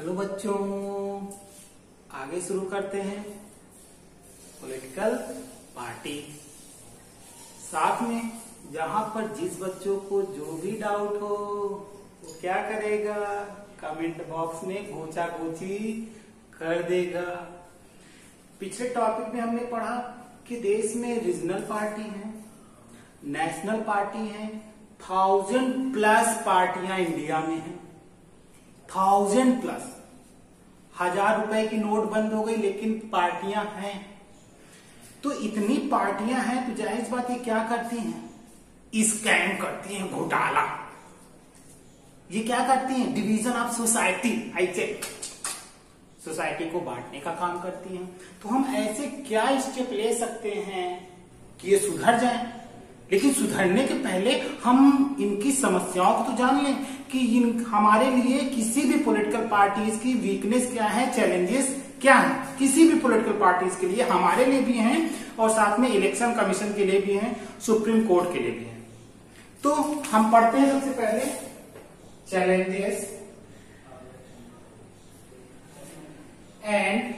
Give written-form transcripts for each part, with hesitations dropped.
Hello बच्चों, आगे शुरू करते हैं पॉलिटिकल पार्टी। साथ में जहां पर जिस बच्चों को जो भी डाउट हो वो क्या करेगा, कमेंट बॉक्स में गोचा गोची कर देगा। पिछले टॉपिक में हमने पढ़ा कि देश में रीजनल पार्टी है, नेशनल पार्टी है, 1000+ पार्टियां इंडिया में हैं। 1000+। 1000 रुपए की नोट बंद हो गई लेकिन पार्टियां हैं। तो इतनी पार्टियां हैं तो जाहिर बात ये क्या करती हैं, स्कैम करती हैं, घोटाला। ये क्या करती हैं, डिवीजन ऑफ सोसाइटी, ऐसे सोसाइटी को बांटने का काम करती हैं। तो हम ऐसे क्या स्टेप ले सकते हैं कि ये सुधर जाए। लेकिन सुधरने के पहले हम इनकी समस्याओं को तो जान लें कि हमारे लिए किसी भी पॉलिटिकल पार्टीज की वीकनेस क्या है, चैलेंजेस क्या है। किसी भी पॉलिटिकल पार्टीज के लिए, हमारे लिए भी हैं और साथ में इलेक्शन कमीशन के लिए भी हैं, सुप्रीम कोर्ट के लिए भी हैं। तो हम पढ़ते हैं सबसे पहले challenges and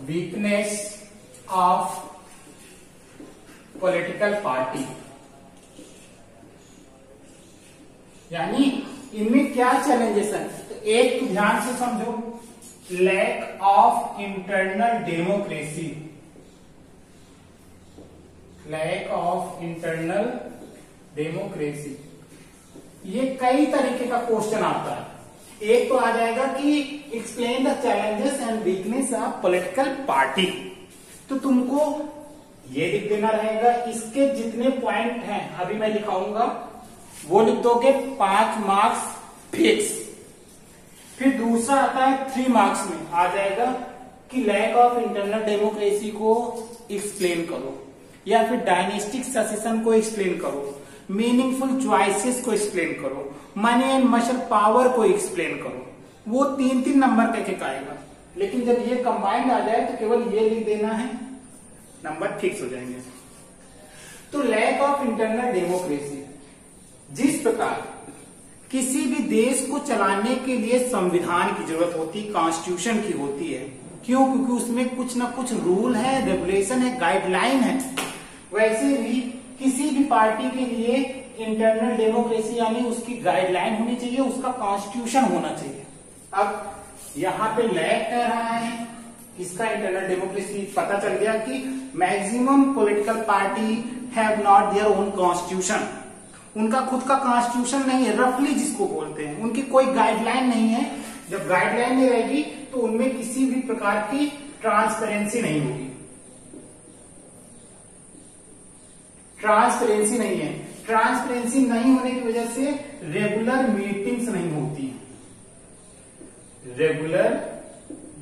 weakness of political party. यानी इनमें क्या चैलेंजेस है। तो एक तो ध्यान से समझो, lack of internal democracy. Lack of internal democracy, ये कई तरीके का क्वेश्चन आता है। एक तो आ जाएगा कि explain the challenges and weakness of political party. तो तुमको ये लिख देना रहेगा, इसके जितने पॉइंट हैं अभी मैं लिखाऊंगा वो लिख दोगे, 5 मार्क्स फिक्स। फिर दूसरा आता है 3 मार्क्स में आ जाएगा कि लैक ऑफ इंटरनल डेमोक्रेसी को एक्सप्लेन करो, या फिर डायनेस्टिक सक्सेशन को एक्सप्लेन करो, मीनिंगफुल चॉइसेस को एक्सप्लेन करो, मनी एंड मसल पावर को एक्सप्लेन करो। वो 3-3 नंबर का एक आएगा। लेकिन जब ये कंबाइंड आ जाए तो केवल ये लिख देना है, नंबर फिक्स हो जाएंगे। तो लैक ऑफ इंटरनल डेमोक्रेसी, जिस प्रकार किसी भी देश को चलाने के लिए संविधान की जरूरत होती, कॉन्स्टिट्यूशन की होती है। क्यों? क्योंकि उसमें कुछ ना कुछ रूल है, रेगुलेशन है, गाइडलाइन है। वैसे भी किसी भी पार्टी के लिए इंटरनल डेमोक्रेसी यानी उसकी गाइडलाइन होनी चाहिए, उसका कॉन्स्टिट्यूशन होना चाहिए। अब यहां पे लैक कह रहा है इसका इंटरनल डेमोक्रेसी। पता चल गया कि maximum political party have not their own constitution. उनका खुद का कॉन्स्टिट्यूशन नहीं है, रफली जिसको बोलते हैं। उनकी कोई गाइडलाइन नहीं है। जब गाइडलाइन नहीं रहेगी तो उनमें किसी भी प्रकार की ट्रांसपेरेंसी नहीं होगी। ट्रांसपेरेंसी नहीं है। ट्रांसपेरेंसी नहीं होने की वजह से रेगुलर मीटिंग्स नहीं होती हैं। रेगुलर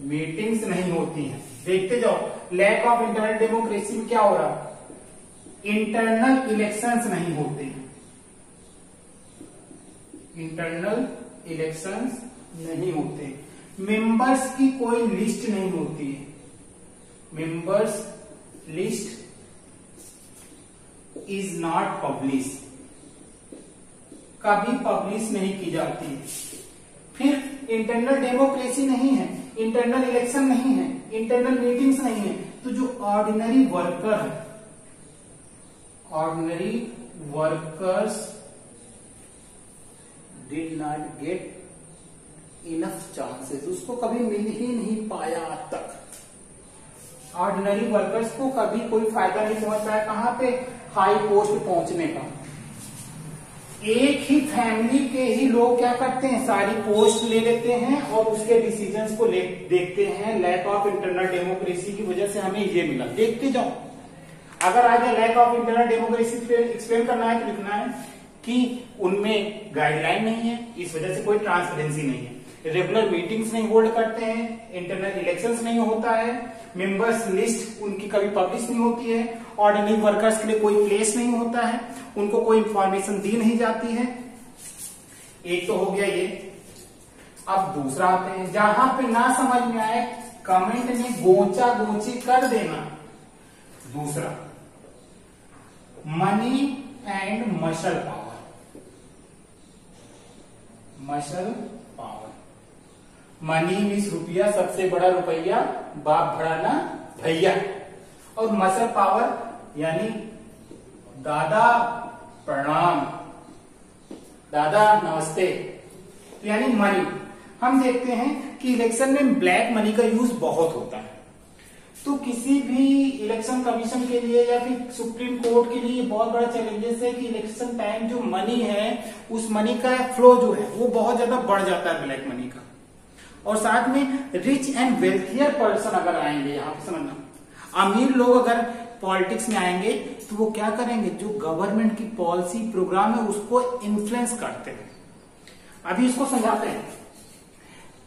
मीटिंग्स नहीं होती हैं। देखते जाओ, लैक ऑफ इंटरनल डेमोक्रेसी में क्या हो रहा, इंटरनल इलेक्शंस नहीं होते हैं। इंटरनल इलेक्शंस नहीं होते, मेंबर्स की कोई लिस्ट नहीं होती है। Members list is not publish, कभी पब्लिश नहीं की जाती। फिर इंटरनल डेमोक्रेसी नहीं है, इंटरनल इलेक्शन नहीं है, इंटरनल मीटिंग्स नहीं है। तो जो ऑर्डिनरी वर्कर है, ordinary workers did not get enough chances, उसको कभी मिल ही नहीं पाया आज तक। ऑर्डिनरी वर्कर्स को कभी कोई फायदा नहीं पहुंचता है कहां पे, हाई पोस्ट पहुंचने का। एक ही फैमिली के ही लोग क्या करते हैं, सारी पोस्ट ले लेते हैं और उसके डिसीजंस को देखते हैं। लैक ऑफ इंटरनल डेमोक्रेसी की वजह से हमें ये मिला। देखते जाओ, अगर आगे लैक ऑफ इंटरनल डेमोक्रेसी पे एक्सप्लेन करना है तो लिखना है कि उनमें गाइडलाइन नहीं है, इस वजह से कोई ट्रांसपेरेंसी नहीं है, रेगुलर मीटिंग्स नहीं होल्ड करते हैं, इंटरनल इलेक्शंस नहीं होता है, मेंबर्स लिस्ट उनकी कभी पब्लिश नहीं होती है, ऑर्डिनरी वर्कर्स के लिए कोई प्लेस नहीं होता है, उनको कोई इंफॉर्मेशन दी नहीं जाती है। एक तो हो गया ये। अब दूसरा आते हैं, जहां पे ना समझ में आए कमेंट में गोचा गोची कर देना। दूसरा, money and muscle power. Muscle power. Money means रुपया, सबसे बड़ा रुपया, बाप भड़ाना भैया। और मसल पावर यानी दादा प्रणाम, दादा नमस्ते, यानी मनी। हम देखते हैं कि इलेक्शन में ब्लैक मनी का यूज बहुत होता है, तो किसी भी इलेक्शन कमीशन के लिए या फिर सुप्रीम कोर्ट के लिए बहुत बड़ा चैलेंजेस है कि इलेक्शन टाइम जो मनी है, उस मनी का फ्लो जो है वो बहुत ज्यादा बढ़ जाता है ब्लैक मनी का। और साथ में रिच एंड वेल्थियर पर्सन अगर आएंगे, यहाँ पे समझना, अमीर लोग अगर पॉलिटिक्स में आएंगे तो वो क्या करेंगे, जो गवर्नमेंट की पॉलिसी प्रोग्राम है उसको इन्फ्लुएंस करते हैं। अभी इसको समझाते हैं।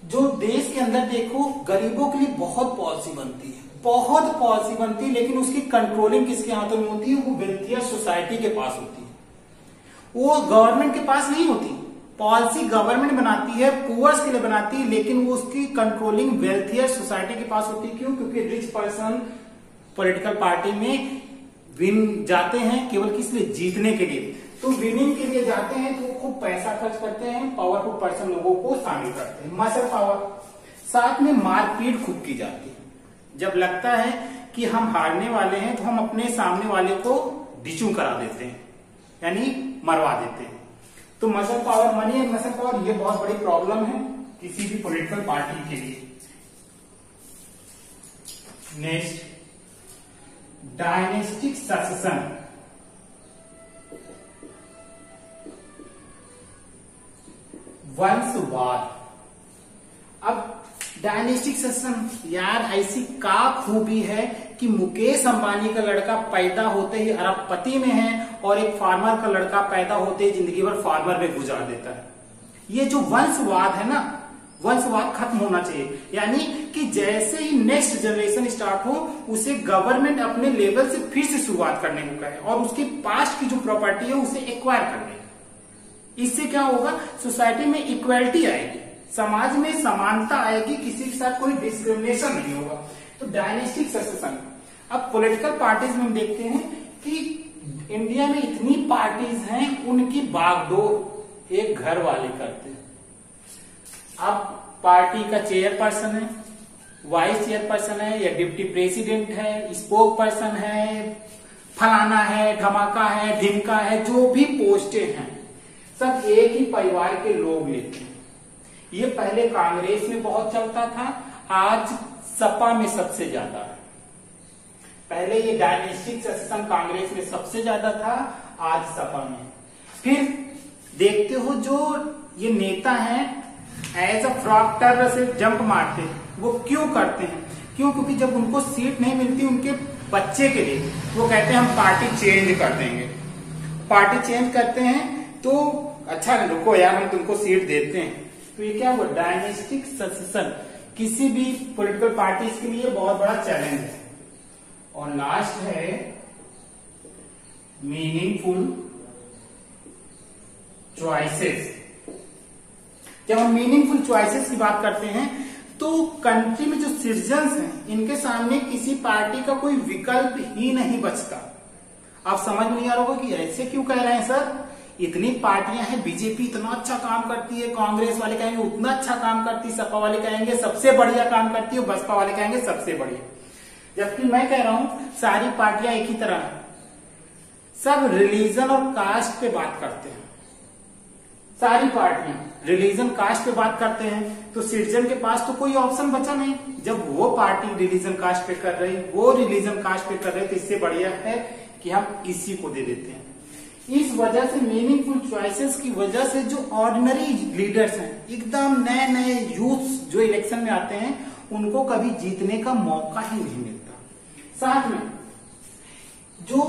जो देश के अंदर देखो गरीबों के लिए बहुत पॉलिसी बनती है, बहुत पॉलिसी बनती है, लेकिन उसकी कंट्रोलिंग किसके हाथों में होती है, वो वेल्थियर सोसाइटी के पास होती है, वो गवर्नमेंट के पास नहीं होती। पॉलिसी गवर्नमेंट बनाती है, पुअर्स के लिए बनाती है, लेकिन वो उसकी कंट्रोलिंग वेल्थियर सोसाइटी के पास होती है। क्यों? क्योंकि रिच पर्सन पॉलिटिकल पार्टी में विन जाते हैं केवल किस लिए, जीतने के लिए। तो विनिंग के लिए जाते हैं तो खूब पैसा खर्च करते हैं, पावरफुल पर्सन लोगों को शामिल करते हैं, मसल पावर। साथ में मारपीट खूब की जाती है। जब लगता है कि हम हारने वाले हैं तो हम अपने सामने वाले को डिचू करा देते हैं, यानी मरवा देते हैं। तो muscle power, money and muscle power, ये बहुत बड़ी प्रॉब्लम है किसी भी पॉलिटिकल पार्टी के लिए। Next, dynastic succession. वंशवाद। अब डायनेस्टिक सक्सेशन, यार ऐसी का खूबी है कि मुकेश अंबानी का लड़का पैदा होते ही अरबपति में है और एक फार्मर का लड़का पैदा होते ही जिंदगी भर फार्मर में गुजार देता है। ये जो वंशवाद है ना, वंशवाद खत्म होना चाहिए। यानी कि जैसे ही नेक्स्ट जनरेशन स्टार्ट हो, उसे गवर्नमेंट अपने लेवल से फिर से शुरुआत करने को कहे और उसके पास्ट की जो प्रॉपर्टी है उसे एक्वायर कर ले। इससे क्या होगा, सोसाइटी में इक्वालिटी आएगी, समाज में समानता आएगी, किसी के साथ कोई डिस्क्रिमिनेशन नहीं होगा। तो डायनेस्टिक सक्सेशन। अब पॉलिटिकल पार्टीज में हम देखते हैं कि इंडिया में इतनी पार्टीज हैं, उनकी बागडोर एक घर वाले करते हैं। अब पार्टी का चेयरपर्सन है, वाइस चेयरपर्सन है, या डिप्टी प्रेसिडेंट है, स्पोक पर्सन है, फलाना है, धमाका है, ढिमका है, जो भी पोस्टें हैं सब एक ही परिवार के लोग लेते हैं। ये पहले कांग्रेस में बहुत चलता था, आज सपा में सबसे ज्यादा है। पहले ये डायनेस्टिक सक्सेशन कांग्रेस में सबसे ज्यादा था, आज सपा में। फिर देखते हो जो ये नेता हैं एज अ फ्रॉक टर्र से जंप मारते हैं। वो क्यों करते हैं? क्यों? क्योंकि जब उनको सीट नहीं मिलती उनके बच्चे के लिए, वो कहते हैं हम पार्टी चेंज कर देंगे। पार्टी चेंज करते हैं तो अच्छा रुको यार, हम तुमको सीट देते हैं। तो ये क्या हुआ, डायनेस्टिक सक्सेशन किसी भी पॉलिटिकल पार्टीज के लिए बहुत बड़ा चैलेंज है। और लास्ट है मीनिंगफुल चॉइसेस। जब हम मीनिंगफुल चॉइसेस की बात करते हैं तो कंट्री में जो सिटीजन्स हैं, इनके सामने किसी पार्टी का कोई विकल्प ही नहीं बचता। आप समझ नहीं आ रहा होगा कि ऐसे क्यों कह रहे हैं सर, इतनी पार्टियां हैं, बीजेपी इतना अच्छा काम करती है, कांग्रेस वाले कहेंगे उतना अच्छा काम करती है, सपा वाले कहेंगे सबसे बढ़िया काम करती है, बसपा वाले कहेंगे सबसे बढ़िया। जबकि मैं कह रहा हूं सारी पार्टियां एक ही तरह है, सब रिलीजन और कास्ट पे बात करते हैं। सारी पार्टियां रिलीजन कास्ट पे बात करते हैं, तो सिटीजन के पास तो कोई ऑप्शन बचा नहीं। जब वो पार्टी रिलीजन कास्ट पे कर रही, वो रिलीजन कास्ट पे कर रहे, तो इससे बढ़िया है कि हम इसी को दे देते हैं। इस वजह से मीनिंगफुल चॉइसेस की वजह से जो ऑर्डिनरी लीडर्स हैं, एकदम नए नए यूथ जो इलेक्शन में आते हैं, उनको कभी जीतने का मौका ही नहीं मिलता। साथ में जो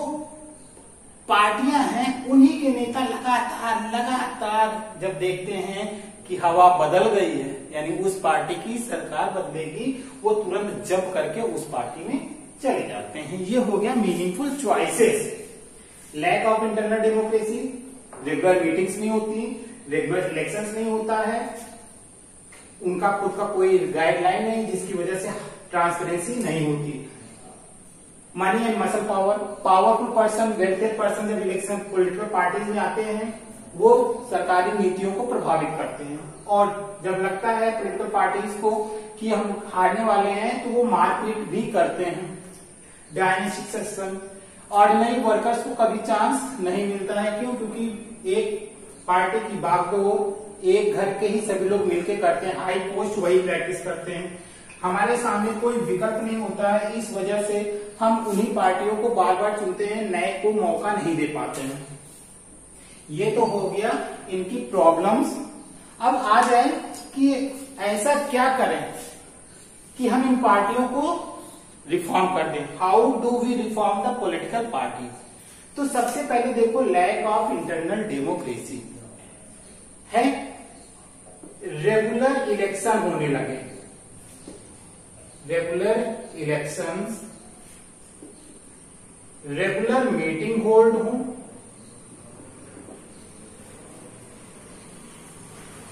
पार्टियां हैं, उन्हीं के नेता लगातार जब देखते हैं कि हवा बदल गई है, यानी उस पार्टी की सरकार बदलेगी, वो तुरंत जंप करके उस पार्टी में चले जाते हैं। ये हो गया meaningful choices. Lack of internal democracy, regular meetings नहीं होती, रेगुलर इलेक्शंस नहीं होता है, उनका खुद का कोई गाइडलाइन नहीं जिसकी वजह से ट्रांसपेरेंसी नहीं होती। Money and muscle power, powerful person, wealthier person जब इलेक्शन पॉलिटिकल पार्टीज में आते हैं वो सरकारी नीतियों को प्रभावित करते हैं। और जब लगता है पॉलिटिकल पार्टीज को कि हम हारने वाले हैं तो वो मारपीट भी करते हैं। डायनेस्टिक सक्सेशन, ऑर्डिनरी वर्कर्स को कभी चांस नहीं मिलता है। क्यों? क्योंकि एक पार्टी की बागडोर एक घर के ही सभी लोग मिलकर करते हैं, हाई पोस्ट वही प्रैक्टिस करते हैं। हमारे सामने कोई विकल्प नहीं होता है, इस वजह से हम उन्हीं पार्टियों को बार बार चुनते हैं, नए को मौका नहीं दे पाते हैं। ये तो हो गया इनकी प्रॉब्लम्स। अब आ जाए कि ऐसा क्या करें कि हम इन पार्टियों को रिफॉर्म कर दें। How do we reform the political party? तो सबसे पहले देखो, लैक ऑफ इंटरनल डेमोक्रेसी है। रेगुलर इलेक्शन होने लगे, regular elections, regular meeting hold हो।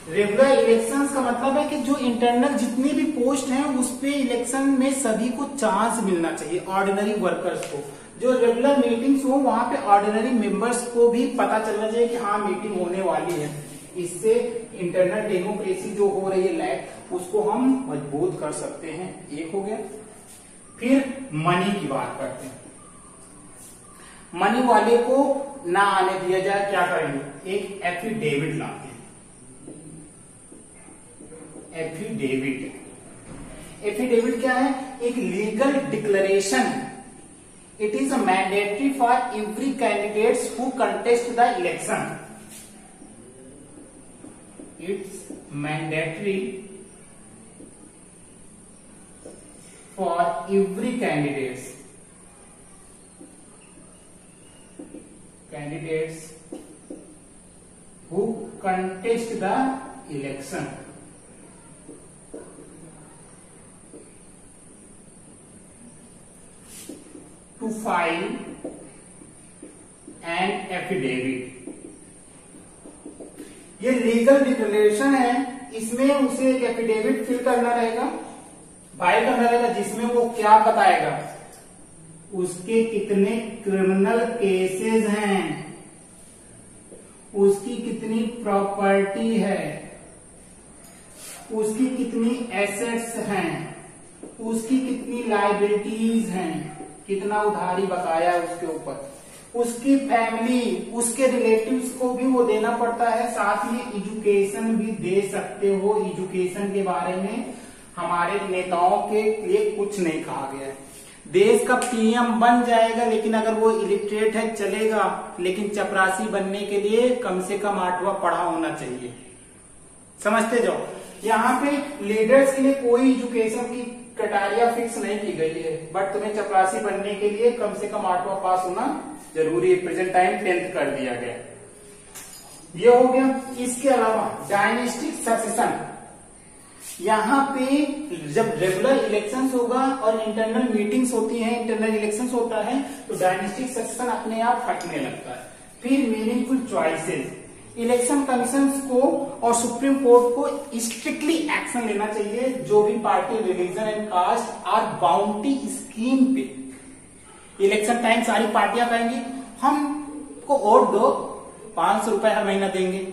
रेगुलर इलेक्शंस का मतलब है कि जो इंटरनल जितनी भी पोस्ट हैं उस पे इलेक्शन में सभी को चांस मिलना चाहिए, ऑर्डिनरी वर्कर्स को। जो रेगुलर मीटिंग्स हो वहां पे ऑर्डिनरी मेंबर्स को भी पता चलना चाहिए कि हाँ मीटिंग होने वाली है। इससे इंटरनल डेमोक्रेसी जो हो रही है लैक, उसको हम मजबूत कर सकते हैं। एक हो गया। फिर मनी की बात करते हैं। मनी वाले को ना आने दिया जाए, क्या करेंगे? एक एफिडेविट लाते हैं। एफिडेविट क्या है? एक लीगल डिक्लेरेशन है। It is mandatory for every candidates who contest the election. It's mandatory for every candidates who contest the election to file an affidavit। ये लीगल डिक्लेरेशन है, इसमें उसे एक एफिडेविट फिल करना रहेगा, फाइल करना रहेगा, जिसमें वो क्या बताएगा, उसके कितने क्रिमिनल केसेस हैं, उसकी कितनी प्रॉपर्टी है, उसकी कितनी एसेट्स हैं, उसकी कितनी लायबिलिटीज हैं, कितना उधारी बकाया है उसके ऊपर, उसकी फैमिली, उसके रिलेटिव्स को भी वो देना पड़ता है। साथ में एजुकेशन भी दे सकते हो। एजुकेशन के बारे में हमारे नेताओं के लिए कुछ नहीं कहा गया है। देश का पीएम बन जाएगा, लेकिन अगर वो इलिटरेट है चलेगा, लेकिन चपरासी बनने के लिए कम से कम 8वां पढ़ा होना चाहिए। समझते जाओ, यहाँ पे लीडर्स के लिए कोई एजुकेशन की क्राइटेरिया फिक्स नहीं की गई है, बट तुम्हें चपरासी बनने के लिए कम से कम 8वां पास होना जरूरी है। प्रेजेंट टाइम 10th कर दिया गया। ये हो गया। इसके अलावा डायनेस्टिक सक्सेशन, यहाँ पे जब रेगुलर इलेक्शंस होगा और इंटरनल मीटिंग्स होती हैं, इंटरनल इलेक्शंस होता है, तो डायनेस्टिक सक्सेशन अपने आप हटने लगता है। फिर मीनिंगफुल चॉइसेस, इलेक्शन कमीशन को और सुप्रीम कोर्ट को स्ट्रिक्टली एक्शन लेना चाहिए। जो भी party religion and caste or bounty scheme पे, इलेक्शन टाइम सारी पार्टियां कहेंगी हमको वोट दो, 500 रुपए हर महीना देंगे,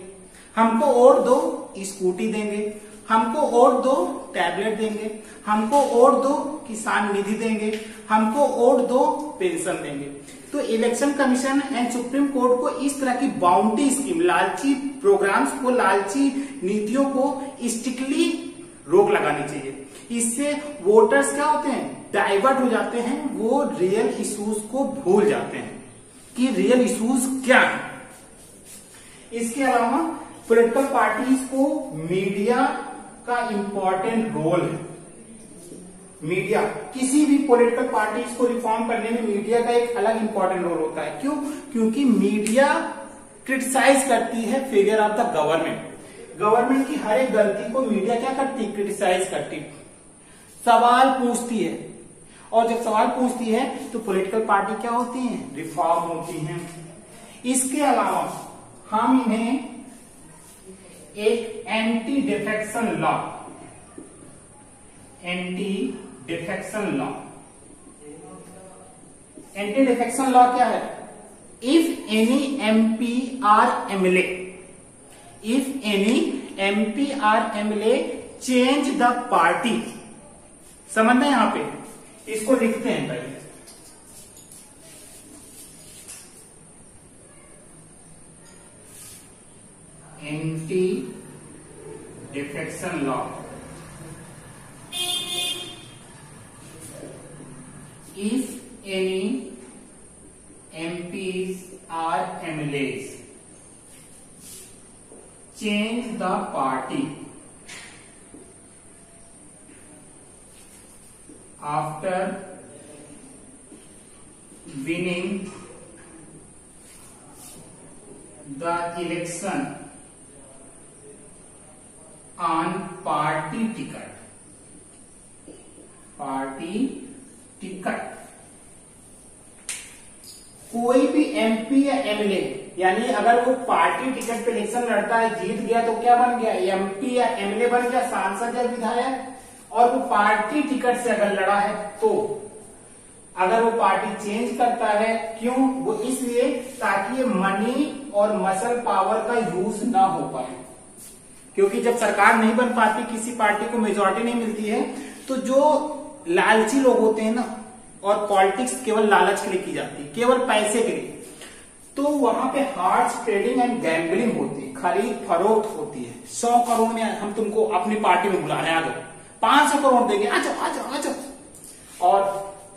हमको वोट दो स्कूटी देंगे, हमको वोट दो टैबलेट देंगे, हमको वोट दो किसान निधि देंगे, हमको वोट दो पेंशन देंगे। तो election commission and supreme court को इस तरह की बाउंटी स्कीम, लालची प्रोग्राम्स को, लालची नीतियों को स्ट्रिक्टली रोक लगानी चाहिए। इससे वोटर्स क्या होते हैं, डाइवर्ट हो जाते हैं, वो रियल इश्यूज को भूल जाते हैं कि रियल इश्यूज क्या है। इसके अलावा पॉलिटिकल पार्टीज को मीडिया का इंपॉर्टेंट रोल है। मीडिया, किसी भी पॉलिटिकल पार्टीज को रिफॉर्म करने में मीडिया का एक अलग इंपॉर्टेंट रोल होता है। क्यों? क्योंकि मीडिया क्रिटिसाइज करती है failure of the government. Government की हर एक गलती को मीडिया क्या करती है, क्रिटिसाइज करती है, सवाल पूछती है। और जब सवाल पूछती है तो पॉलिटिकल पार्टी क्या होती हैं, रिफॉर्म होती हैं। इसके अलावा हम इन्हें एक anti defection law, anti defection law क्या है? If any MP or MLA if any MP or MLA change the party. समझना है यहां पे, इसको लिखते हैं पहले। Anti defection law, if any MPs or MLAs change the party after winning the election on party ticket, कोई भी MP या MLA, यानी अगर वो पार्टी टिकट पे इलेक्शन लड़ता है, जीत गया तो क्या बन गया, MP या MLA बन गया, सांसद या विधायक। और वो पार्टी टिकट से अगर लड़ा है तो अगर वो पार्टी चेंज करता है, क्यों, वो इसलिए ताकि ये मनी और मसल पावर का यूज ना हो पाए। क्योंकि जब सरकार नहीं बन पाती, किसी पार्टी को मेजॉरिटी नहीं मिलती है, तो जो लालची लोग होते हैं ना, और पॉलिटिक्स केवल लालच के लिए की जाती है, केवल पैसे के लिए, तो वहां पे हार्स ट्रेडिंग एंड गैम्बलिंग होती है, खरीद फरोख्त होती है। 100 करोड़ में हम तुमको अपनी पार्टी में बुला रहे हैं, आ जाओ, 500 करोड़ देंगे, आ जाओ आ जाओ आ जाओ। और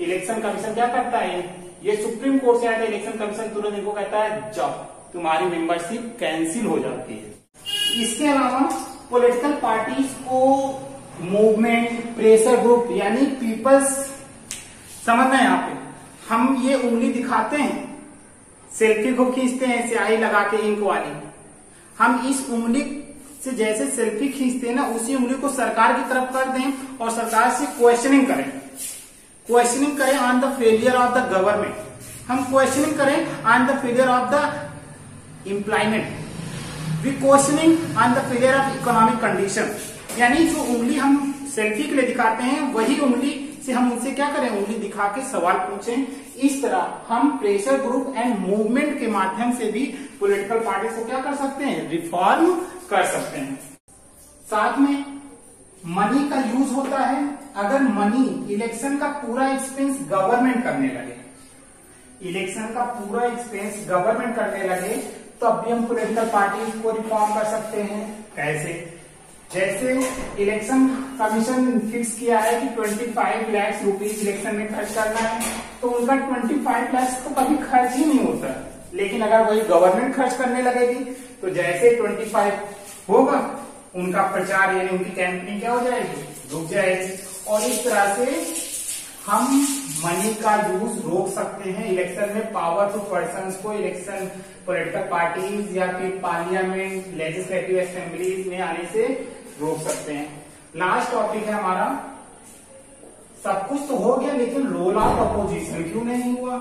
इलेक्शन कमीशन क्या करता है, ये सुप्रीम कोर्ट से आता है, इलेक्शन कमीशन तुरंत इनको कहता है जाओ, तुम्हारी मेंबरशिप कैंसिल हो जाती है। इसके अलावा पॉलिटिकल पार्टीज को मूवमेंट, प्रेशर ग्रुप यानी पीपल्स, समझना है यहाँ पे, हम ये उंगली दिखाते हैं, सेल्फी को खींचते हैं स्याही लगा के इंक वाली, हम इस उंगली से जैसे सेल्फी खींचते हैं ना, उसी उंगली को सरकार की तरफ कर दें और सरकार से क्वेश्चनिंग करें on the failure of the government. हम क्वेश्चनिंग करें on the failure of the employment, we questioning on the failure of economic condition. यानी जो उंगली हम सेल्फी के लिए दिखाते हैं, वही उंगली से हम उनसे क्या करें, उंगली दिखा के सवाल पूछें। इस तरह हम प्रेशर ग्रुप एंड मूवमेंट के माध्यम से भी पॉलिटिकल पार्टी को क्या कर सकते हैं, रिफॉर्म कर सकते हैं। साथ में मनी का यूज होता है। अगर मनी, इलेक्शन का पूरा एक्सपेंस गवर्नमेंट करने लगे, इलेक्शन का पूरा एक्सपेंस गवर्नमेंट करने लगे, तो अब भी हम पॉलिटिकल पार्टी को रिफॉर्म कर सकते हैं। कैसे, जैसे इलेक्शन कमीशन फिक्स किया है कि 25 लाख रुपीज इलेक्शन में खर्च करना है, तो उनका 25 लाख तो कभी खर्च ही नहीं होता। लेकिन अगर वही गवर्नमेंट खर्च करने लगेगी, तो जैसे 25 होगा, उनका प्रचार यानी उनकी कैंपेनिंग क्या हो जाएगी, रुक जाएगी। और इस तरह से हम मनी का यूज रोक सकते हैं। इलेक्शन में पावरफुल पर्संस को इलेक्शन पॉलिटिकल पार्टीज या फिर पार्लियामेंट, लेजिस्लेटिव असेंबलीज में आने से रोक सकते हैं। लास्ट टॉपिक है हमारा, सब कुछ तो हो गया, लेकिन रोल ऑफ अपोजिशन क्यों नहीं हुआ।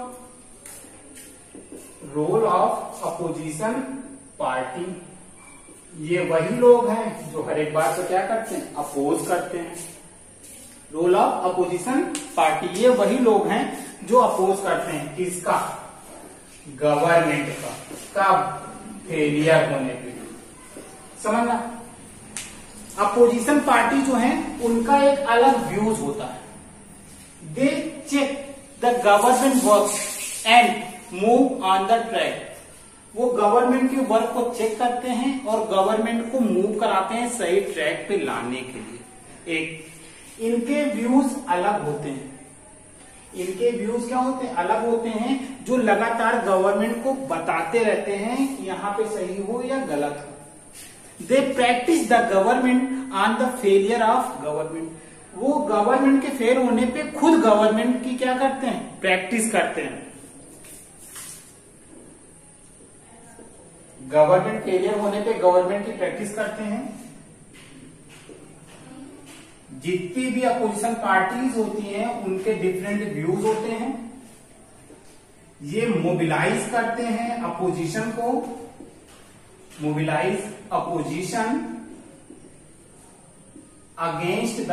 रोल ऑफ अपोजिशन पार्टी, ये वही लोग हैं जो हर एक बात को क्या करते हैं, अपोज करते हैं। रोल ऑफ अपोजिशन पार्टी, ये वही लोग हैं जो अपोज करते हैं, किसका, गवर्नमेंट का, कब, फेलियर होने पे। समझना, अपोजिशन पार्टी जो है उनका एक अलग व्यूज होता है। They check the government work and move on the track. वो गवर्नमेंट के वर्क को चेक करते हैं और गवर्नमेंट को मूव कराते हैं सही ट्रैक पे लाने के लिए। एक इनके व्यूज अलग होते हैं। इनके व्यूज क्या होते हैं, अलग होते हैं, जो लगातार गवर्नमेंट को बताते रहते हैं कि यहाँ पे सही हो या गलत हो। They practice the government on the failure of government. वो गवर्नमेंट के फेल होने पे खुद गवर्नमेंट की क्या करते हैं, प्रैक्टिस करते हैं। गवर्नमेंट फेलियर होने पे गवर्नमेंट की प्रैक्टिस करते हैं। जितनी भी अपोजिशन पार्टीज होती हैं उनके डिफरेंट व्यूज होते हैं। ये मोबिलाइज करते हैं अपोजिशन को, mobilise opposition against the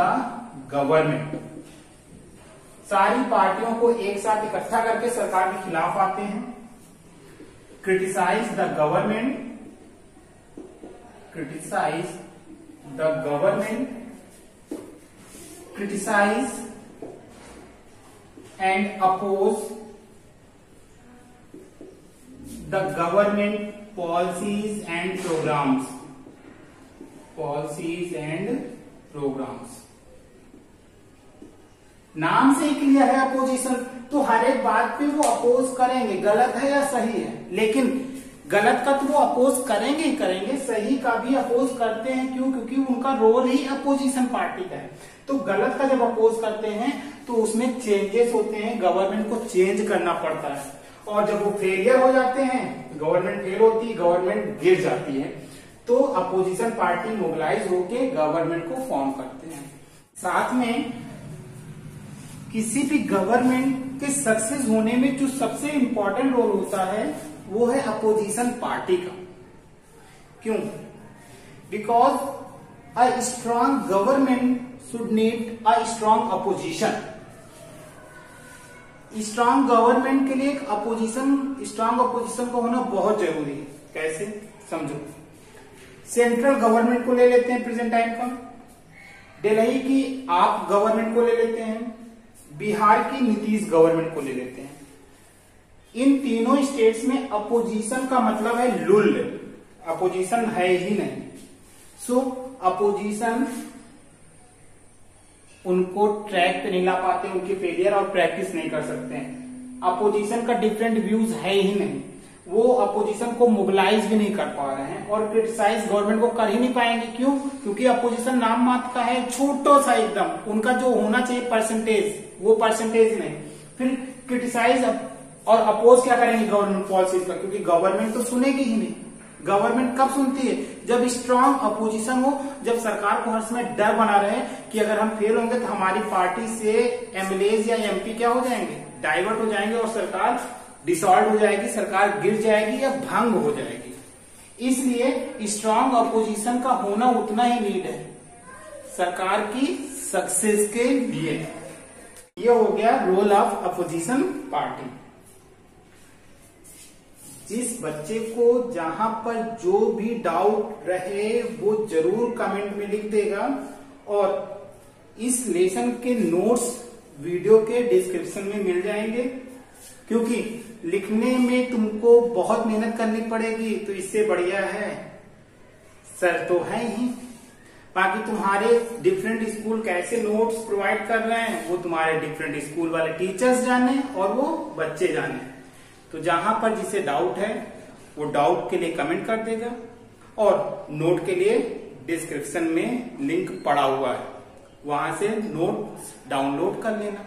government. सारी पार्टियों को एक साथ इकट्ठा करके सरकार के खिलाफ आते हैं। Criticise the government criticize the government, criticize and oppose the government policies and programs, policies and programs। नाम से ही क्लियर है अपोजिशन, तो हर एक बात पे वो अपोज करेंगे, गलत है या सही है। लेकिन गलत का तो वो अपोज करेंगे ही करेंगे, सही का भी अपोज करते हैं। क्यों? क्योंकि उनका रोल ही अपोजिशन पार्टी का है। तो गलत का जब अपोज करते हैं तो उसमें चेंजेस होते हैं, गवर्नमेंट को चेंज करना पड़ता है। और जब वो फेलियर हो जाते हैं, गवर्नमेंट फेल होती है, गवर्नमेंट गिर जाती है, तो अपोजिशन पार्टी मोबिलाइज होके गवर्नमेंट को फॉर्म करते हैं। साथ में किसी भी गवर्नमेंट के सक्सेस होने में जो सबसे इंपॉर्टेंट रोल होता है वो है अपोजिशन पार्टी का। क्यों? Because a strong government should need a strong opposition. Strong government के लिए एक अपोजिशन, स्ट्रांग अपोजिशन का होना बहुत जरूरी है। कैसे? समझो, सेंट्रल गवर्नमेंट को ले लेते हैं प्रेजेंट टाइम का, दिल्ली की आप गवर्नमेंट को ले लेते हैं, बिहार की नीतीश गवर्नमेंट को ले लेते हैं। इन तीनों स्टेट्स में अपोजिशन का मतलब है लुल, अपोजिशन है ही नहीं। सो अपोजिशन उनको ट्रैक पे नहीं ला पाते, उनके फेलियर और प्रैक्टिस नहीं कर सकते हैं। अपोजिशन का डिफरेंट व्यूज है ही नहीं, वो अपोजिशन को मोबिलाइज भी नहीं कर पा रहे हैं और क्रिटिसाइज गवर्नमेंट को कर ही नहीं पाएंगे। क्यों? क्योंकि अपोजिशन नाम मात्र का है, छोटा सा एकदम, उनका जो होना चाहिए परसेंटेज, वो परसेंटेज नहीं। फिर क्रिटिसाइज और अपोज क्या करेंगे गवर्नमेंट पॉलिसीज का? क्योंकि गवर्नमेंट तो सुनेगी ही नहीं। गवर्नमेंट कब सुनती है? जब स्ट्रांग अपोजिशन हो, जब सरकार को हर समय डर बना रहे कि अगर हम फेल होंगे तो हमारी पार्टी से एमएलए या एमपी क्या हो जाएंगे, डाइवर्ट हो जाएंगे और सरकार डिसॉल्व हो जाएगी, सरकार गिर जाएगी या भंग हो जाएगी। इसलिए स्ट्रांग अपोजिशन का होना उतना ही नीड है सरकार की सक्सेस के लिए। ये हो गया रोल ऑफ अपोजिशन पार्टी। जिस बच्चे को जहां पर जो भी डाउट रहे वो जरूर कमेंट में लिख देगा, और इस लेसन के नोट्स वीडियो के डिस्क्रिप्शन में मिल जाएंगे। क्योंकि लिखने में तुमको बहुत मेहनत करनी पड़ेगी, तो इससे बढ़िया है सर तो है ही, बाकी तुम्हारे डिफरेंट स्कूल कैसे नोट्स प्रोवाइड कर रहे हैं वो तुम्हारे डिफरेंट स्कूल वाले टीचर्स जाने और वो बच्चे जाने। तो जहां पर जिसे डाउट है वो डाउट के लिए कमेंट कर देगा, और नोट के लिए डिस्क्रिप्शन में लिंक पड़ा हुआ है, वहां से नोट्स डाउनलोड कर लेना।